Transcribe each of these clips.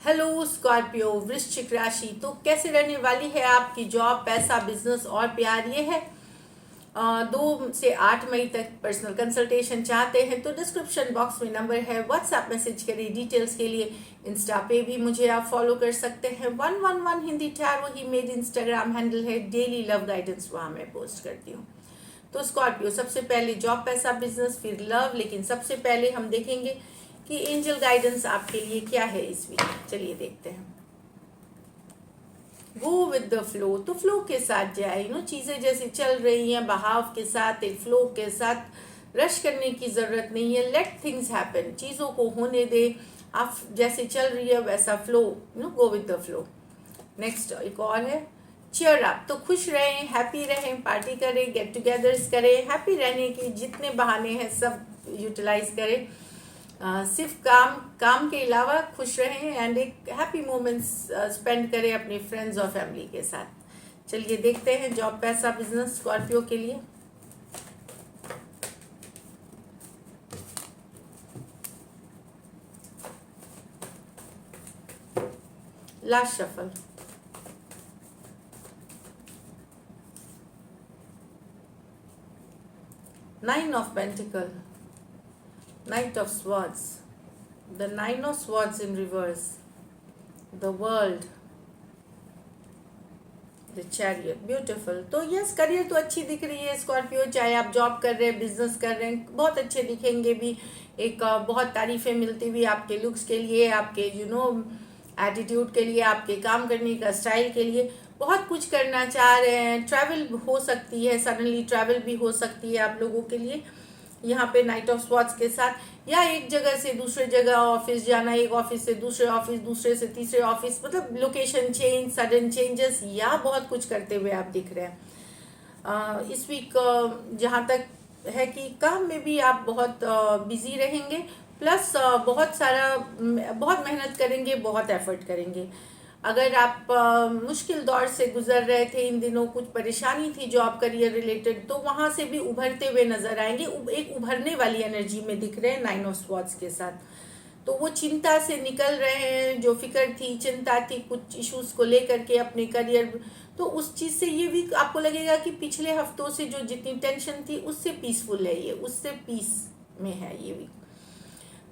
Hello Scorpio वृश्चिक राशि। तो कैसे रहने वाली है आपकी जॉब, पैसा, बिजनेस और प्यार? ये है 2 से 8 मई तक। पर्सनल कंसल्टेशन चाहते हैं तो डिस्क्रिप्शन बॉक्स में नंबर है, व्हाट्सएप मैसेज करिए डिटेल्स के लिए। इंस्टा पे भी मुझे आप फॉलो कर सकते हैं। 111 हिंदी टैरो ही मेरी इंस्टाग्राम हैंडल है। डेली लव गाइडेंस वहाँ मैं पोस्ट करती हूँ। तो स्कॉर्पियो, सबसे पहले जॉब, पैसा, बिजनेस, फिर लव। लेकिन सबसे पहले हम देखेंगे कि एंजल गाइडेंस आपके लिए क्या है इस वीक। चलिए देखते हैं। गो विद द फ्लो, तो फ्लो के साथ जाए। चीजें जैसी चल रही हैं बहाव के साथ, एक फ्लो के साथ। रश करने की जरूरत नहीं है। लेट थिंग्स हैपन, चीजों को होने दे। आप जैसे चल रही है वैसा flow, go with the flow. Next एक और है चीयर अप, तो खुश रहें, हैप्पी रहें, पार्टी करें, गेट टुगेदर्स करें। हैप्पी रहने के जितने बहाने हैं सब यूटिलाइज करें। सिर्फ काम काम के अलावा खुश रहें एंड एक हैप्पी मोमेंट्स स्पेंड करें अपने फ्रेंड्स और फैमिली के साथ। चलिए देखते हैं जॉब, पैसा, बिजनेस स्कॉर्पियो के लिए। Last shuffle. Nine of pentacle, Knight of Swords, the Nine of Swords in reverse, the World, the Chariot, beautiful। तो यस, करियर तो अच्छी दिख रही है स्कॉर्पियो, चाहे आप जॉब कर रहे हैं, बिजनेस कर रहे हैं, बहुत अच्छे दिखेंगे भी। एक बहुत तारीफें मिलती हुई आपके लुक्स के लिए, आपके एटीट्यूड के लिए, आपके काम करने का स्टाइल के लिए। बहुत कुछ करना चाह रहे हैं। ट्रैवल हो सकती है, सडनली ट्रैवल भी हो सकती है आप लोगों के लिए यहाँ पे नाइट ऑफ स्वॉर्ड्स के साथ। या एक जगह से दूसरे जगह ऑफिस जाना, एक ऑफिस से दूसरे ऑफिस, दूसरे से तीसरे ऑफिस, मतलब लोकेशन चेंज, सडन चेंजेस, या बहुत कुछ करते हुए आप दिख रहे हैं इस वीक। जहाँ तक है कि काम में भी आप बहुत बिजी रहेंगे, प्लस बहुत मेहनत करेंगे, बहुत एफर्ट करेंगे। अगर आप मुश्किल दौर से गुजर रहे थे इन दिनों, कुछ परेशानी थी जॉब करियर रिलेटेड, तो वहां से भी उभरते हुए नजर आएंगे। एक उभरने वाली एनर्जी में दिख रहे हैं नाइन ऑफ स्वॉर्ड्स के साथ। तो वो चिंता से निकल रहे हैं, जो फिक्र थी, चिंता थी कुछ इश्यूज को लेकर के अपने करियर, तो उस चीज से ये भी आपको लगेगा कि पिछले हफ्तों से जो जितनी टेंशन थी उससे पीसफुल है ये, उससे पीस में है ये वीक।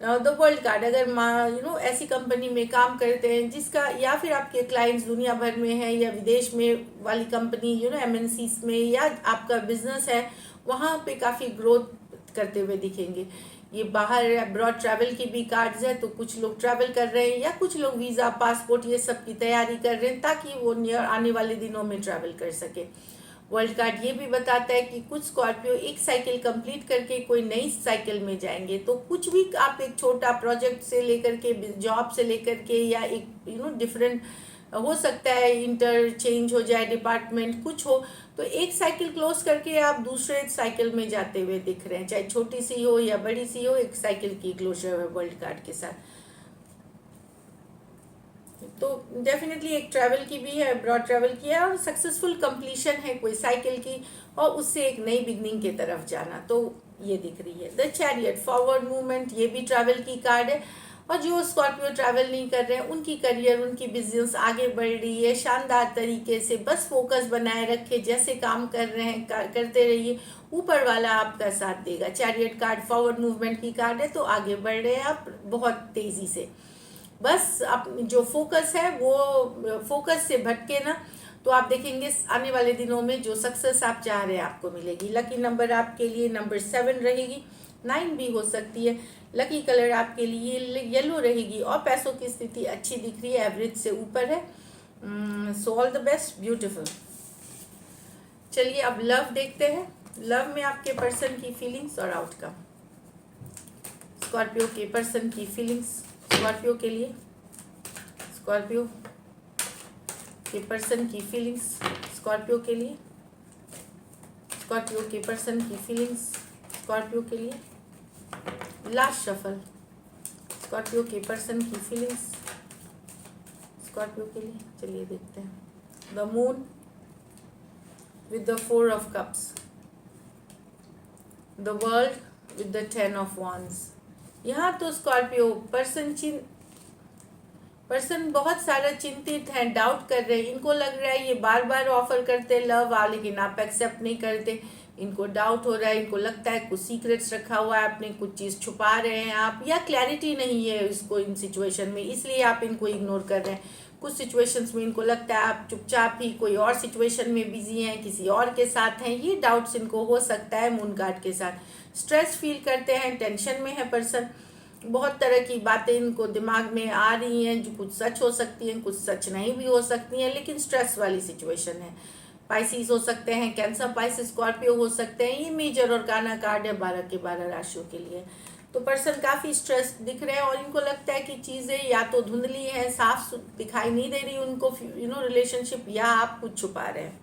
द वर्ल्ड कार्ड, अगर ऐसी कंपनी में काम करते हैं जिसका, या फिर आपके क्लाइंट्स दुनिया भर में है या विदेश में वाली कंपनी, एमएनसीज में, या आपका बिजनेस है, वहाँ पे काफ़ी ग्रोथ करते हुए दिखेंगे। ये बाहर अब्रॉड ट्रैवल की भी कार्ड्स है, तो कुछ लोग ट्रैवल कर रहे हैं या कुछ लोग वीज़ा, पासपोर्ट, ये सब की तैयारी कर रहे हैं ताकि वो नियर आने वाले दिनों में ट्रैवल कर सके। वर्ल्ड कार्ड ये भी बताता है कि कुछ स्कॉर्पियो एक साइकिल कंप्लीट करके कोई नई साइकिल में जाएंगे। तो कुछ भी आप एक छोटा प्रोजेक्ट से लेकर के, जॉब से लेकर के, या एक डिफरेंट हो सकता है, इंटरचेंज हो जाए डिपार्टमेंट, कुछ हो, तो एक साइकिल क्लोज करके आप दूसरे साइकिल में जाते हुए दिख रहे हैं, चाहे छोटी सी हो या बड़ी सी हो, एक साइकिल की क्लोजर है वर्ल्ड कार्ड के साथ। तो डेफिनेटली एक ट्रैवल की भी है, अब्रॉड ट्रैवल की है, और सक्सेसफुल कंप्लीशन है कोई साइकिल की, और उससे एक नई बिगनिंग की तरफ जाना, तो ये दिख रही है। द चैरियट, फॉरवर्ड मूवमेंट, ये भी ट्रैवल की कार्ड है। और जो स्कॉर्पियो ट्रैवल नहीं कर रहे हैं, उनकी करियर, उनकी बिजनेस आगे बढ़ रही है शानदार तरीके से। बस फोकस बनाए रखे, जैसे काम कर रहे हैं करते रहिए, ऊपर वाला आपका साथ देगा। चैरियट कार्ड फॉरवर्ड मूवमेंट की कार्ड है, तो आगे बढ़ रहे हैं आप बहुत तेजी से। बस आप जो फोकस है वो फोकस से भटके ना, तो आप देखेंगे आने वाले दिनों में जो सक्सेस आप चाह रहे हैं आपको मिलेगी। लकी नंबर आपके लिए नंबर 7 रहेगी, 9 भी हो सकती है। लकी कलर आपके लिए येलो रहेगी, और पैसों की स्थिति अच्छी दिख रही है, एवरेज से ऊपर है। So all the best, beautiful. चलिए अब लव देखते हैं। लव में आपके पर्सन की फीलिंग्स और आउटकम। स्कॉर्पियो के पर्सन की फीलिंग्स स्कॉर्पियो के लिए, स्कॉर्पियो के पर्सन की फीलिंग्स स्कॉर्पियो के लिए, स्कॉर्पियो के पर्सन की फीलिंग्स स्कॉर्पियो के लिए। लास्ट शफल, स्कॉर्पियो के पर्सन की फीलिंग्स स्कॉर्पियो के लिए। चलिए देखते हैं। The moon with the 4 of cups, the world with the 10 of wands। यहाँ तो स्कॉर्पियो पर्सन बहुत सारा चिंतित है, डाउट कर रहे हैं, इनको लग रहा है ये बार बार ऑफर करते लव लेकिन आप एक्सेप्ट नहीं करते, इनको डाउट हो रहा है, इनको लगता है कुछ सीक्रेट्स रखा हुआ है आपने, कुछ चीज़ छुपा रहे हैं आप, या क्लैरिटी नहीं है इसको इन सिचुएशन में, इसलिए आप इनको इग्नोर कर रहे हैं। कुछ सिचुएशंस में इनको लगता है आप चुपचाप ही कोई और सिचुएशन में बिजी हैं, किसी और के साथ हैं, ये डाउट्स इनको हो सकता है मून कार्ड के साथ। स्ट्रेस फील करते हैं, टेंशन में है पर्सन, बहुत तरह की बातें इनको दिमाग में आ रही हैं जो कुछ सच हो सकती हैं, कुछ सच नहीं भी हो सकती हैं, लेकिन स्ट्रेस वाली सिचुएशन है। पाइसिस हो सकते हैं, कैंसर, पाइसिस, स्कॉर्पियो हो सकते हैं। ये मेजर और काना कार्ड है 12 के 12 राशियों के लिए। तो पर्सन काफ़ी स्ट्रेस दिख रहे हैं और इनको लगता है कि चीज़ें या तो धुंधली हैं, साफ दिखाई नहीं दे रही उनको रिलेशनशिप, या आप कुछ छुपा रहे हैं।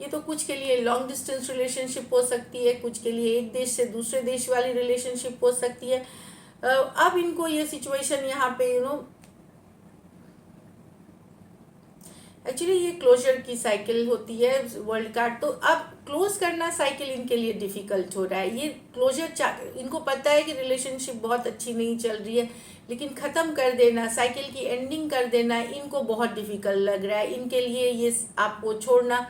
ये तो कुछ के लिए लॉन्ग डिस्टेंस रिलेशनशिप हो सकती है, कुछ के लिए एक देश से दूसरे देश वाली रिलेशनशिप हो सकती है। अब इनको ये सिचुएशन यहाँ पे एक्चुअली ये क्लोजर की साइकिल होती है वर्ल्ड कार्ड, तो अब क्लोज करना साइकिल इनके लिए डिफिकल्ट हो रहा है। ये क्लोजर इनको पता है कि रिलेशनशिप बहुत अच्छी नहीं चल रही है, लेकिन ख़त्म कर देना, साइकिल की एंडिंग कर देना इनको बहुत डिफिकल्ट लग रहा है। इनके लिए ये आपको छोड़ना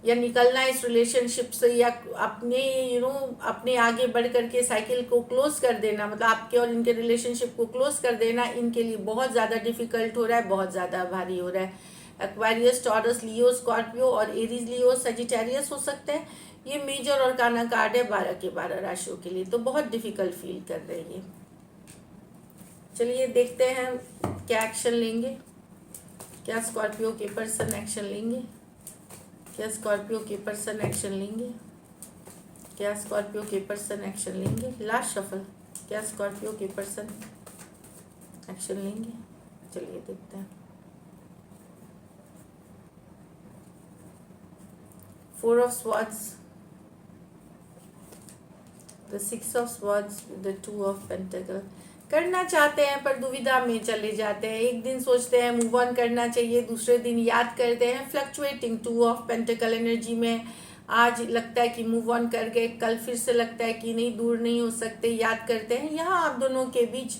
या निकलना इस रिलेशनशिप से, या अपने अपने आगे बढ़ करके साइकिल को क्लोज कर देना, मतलब आपके और इनके रिलेशनशिप को क्लोज कर देना इनके लिए बहुत ज़्यादा डिफिकल्ट हो रहा है, बहुत ज़्यादा भारी हो रहा है। एक्वारियस, टॉरस, लियो, स्कॉर्पियो और एरीज, लियो, सजिटेरियस हो सकते हैं। ये मेजर और काना कार्ड है 12 के 12 राशियों के लिए, तो बहुत डिफिकल्ट फील कर रहे हैं। चलिए देखते हैं क्या एक्शन लेंगे, क्या स्कॉर्पियो के पर्सन एक्शन लेंगे, क्या स्कॉर्पियो के पर्सन एक्शन लेंगे, क्या स्कॉर्पियो के पर्सन एक्शन लेंगे। लास्ट शफल, क्या स्कॉर्पियो के पर्सन एक्शन लेंगे। चलिए देखते हैं। 4 of Swords, the 6 of Swords, the 2 of Pentacles। करना चाहते हैं पर दुविधा में चले जाते हैं। एक दिन सोचते हैं मूव ऑन करना चाहिए, दूसरे दिन याद करते हैं, फ्लक्चुएटिंग 2 ऑफ पेंटिकल एनर्जी में। आज लगता है कि मूव ऑन कर गए, कल फिर से लगता है कि नहीं, दूर नहीं हो सकते, याद करते हैं। यहाँ आप दोनों के बीच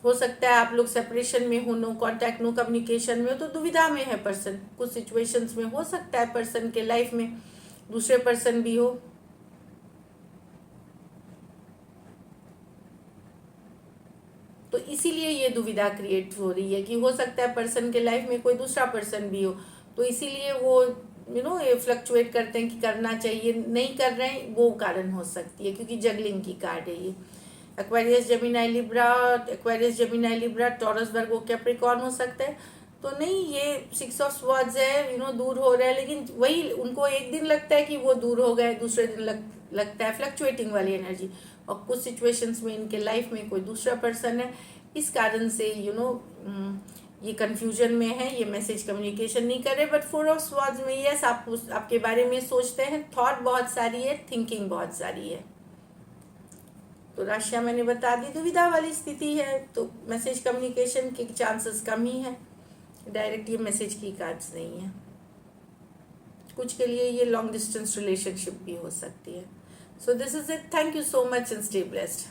हो सकता है आप लोग सेपरेशन में हो, नो कांटेक्ट, नो कम्युनिकेशन में हो, तो दुविधा में है पर्सन। कुछ सिचुएशंस में हो सकता है पर्सन के लाइफ में दूसरे पर्सन भी हो, तो इसीलिए ये दुविधा क्रिएट हो रही है कि हो सकता है पर्सन के लाइफ में कोई दूसरा पर्सन भी हो, तो इसीलिए वो ये फ्लक्चुएट करते हैं कि करना चाहिए, नहीं कर रहे हैं, वो कारण हो सकती है, क्योंकि जगलिंग की कार्ड है ये। Aquarius, Gemini, Libra, Aquarius, Gemini, Libra, Taurus, Virgo, Capricorn हो सकता है। तो नहीं, ये 6 ऑफ स्वॉर्ड्स है, दूर हो रहा है, लेकिन वही उनको एक दिन लगता है कि वो दूर हो गए, दूसरे दिन लगता है, फ्लक्चुएटिंग वाली एनर्जी। और कुछ सिचुएशंस में इनके लाइफ में कोई दूसरा पर्सन है, इस कारण से ये कंफ्यूजन में है, ये मैसेज कम्युनिकेशन नहीं कर रहे। बट 4 ऑफ स्वॉर्ड्स में यस, आप आपके बारे में सोचते हैं, थॉट बहुत सारी है, थिंकिंग बहुत सारी है। तो राशियाँ मैंने बता दी, दुविधा वाली स्थिति है, तो मैसेज कम्युनिकेशन के चांसेस कम ही है, डायरेक्ट ये मैसेज की कार्ड्स नहीं है। कुछ के लिए ये लॉन्ग डिस्टेंस रिलेशनशिप भी हो सकती है। So this is it, thank you so much and stay blessed.